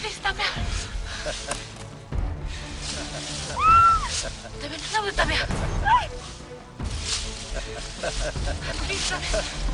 Please, Tabia. Tabia, kenapa Tabia? Please, Tabia.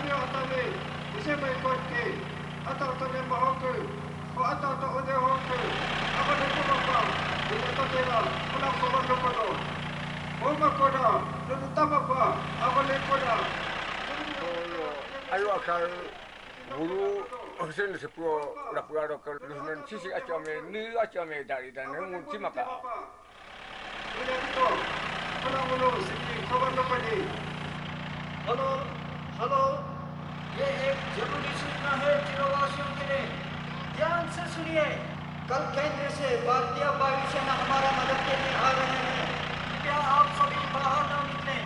Amio atame, useme kote, atau tole mahoke, o atau to ode hoke, apa de kumapa, ina totela, pulang kokono kono. Oma koda, nunu tamapa, apa le koda. Ayo akal guru Hussein sepuh rapurado ke lusunan sisi acame ni acame dari dan ngun simaka. Udah itu, pulang mulu, sini kawan lupa ni. Hello hello ये एक जरूरी सूचना है जिलोवासियों के लिए ध्यान से सुनिए कल केंद्र से भारतीय वायुसेना हमारा मदद के लिए आ रहे हैं कृपया आप सभी बाहर न निकलें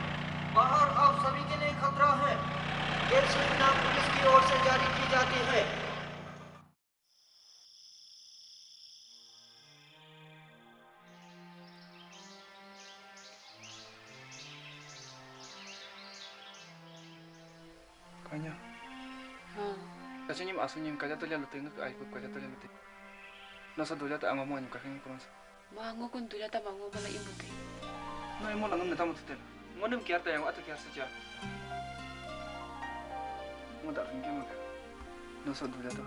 बाहर आप सभी के लिए खतरा है ये सूचना पुलिस की ओर से जारी की जाती है Kanya. Kasi nyim aso nyim kaya tulia lutin ke ai kaya tulia lutin. Nasa tulia ta ngomong nyim kaking kurang sa. Mango kun tulia ta mango mala ibuti. No imo nangam neta mututel. Ngonim kiar ta yang atu kiar saja. Mo da ringi mo. Nasa tulia ta.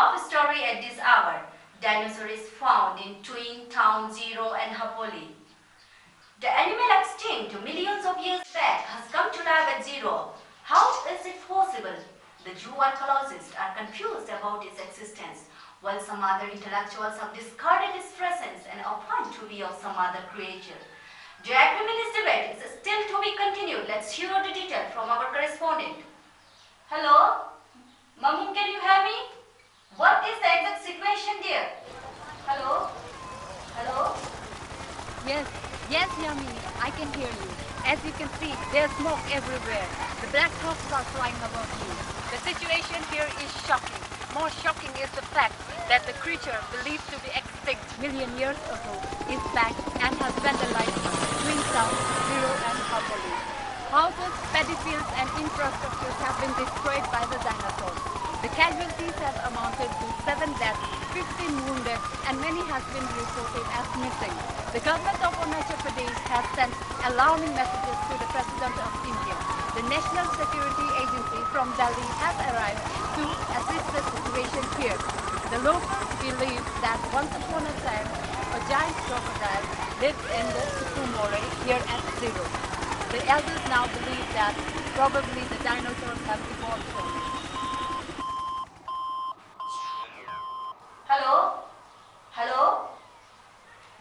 Top story at this hour. Dinosaur is found in twin town Zero and Hapoli. The animal extinct millions of years back has come to life at Zero. How is it possible? The zoo archaeologists are confused about its existence, while some other intellectuals have discarded its presence and opined to be of some other creature. The agreement debate is still to be continued. Let's hear the detail from our correspondent. Hello? Mamun, can you hear me? What is the exact situation there? Hello? Hello? Yes, Yami, I can hear you. As you can see, there's smoke everywhere. The black hawks are flying above you. The situation here is shocking. More shocking is the fact that the creature believed to be extinct million years ago is back and has vandalized Twin Town, Zero and Hapoli. Houses, paddy fields and infrastructures have been destroyed by the dinosaurs. The casualties have amounted to 7 deaths, 15 wounded, and many have been reported as missing. The government of Arunachal Pradesh has sent alarming messages to the President of India. The National Security Agency from Delhi has arrived to assist the situation here. The locals believe that once upon a time, a giant crocodile lived in the Sukumore here at Zero. The elders now believe that probably the dinosaurs have evolved from it. Hello? Hello?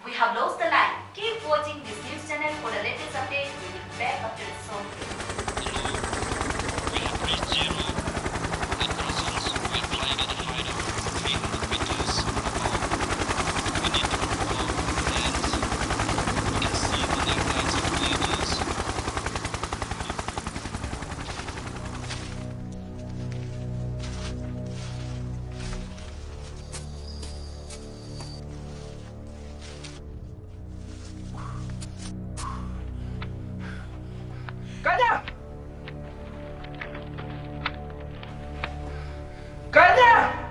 We have lost the line. Keep watching this news channel for the latest update. We will be back after a short break. Kanya! Kanya!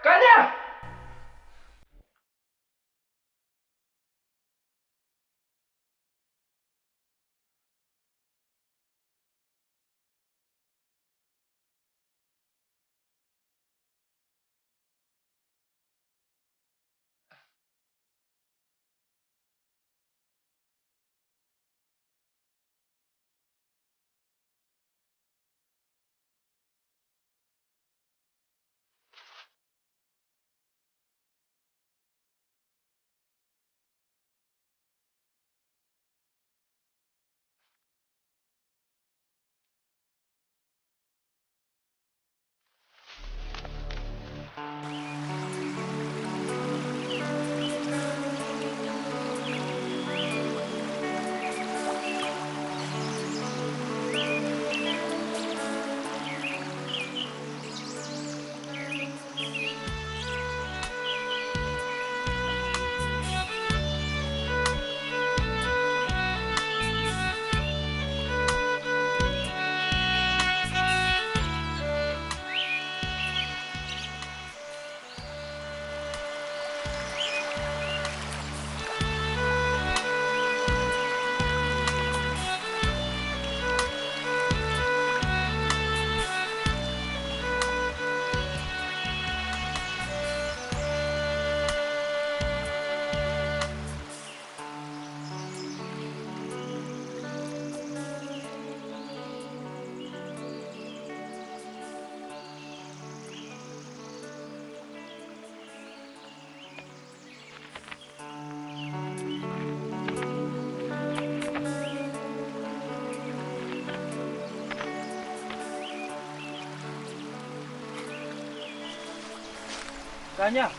Kanya! Kanya!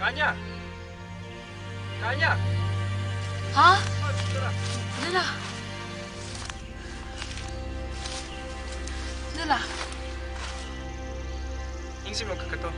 Kanya! Kanya! Ha? Oh, tara. Nila. Nila. Ingsi mo kakato.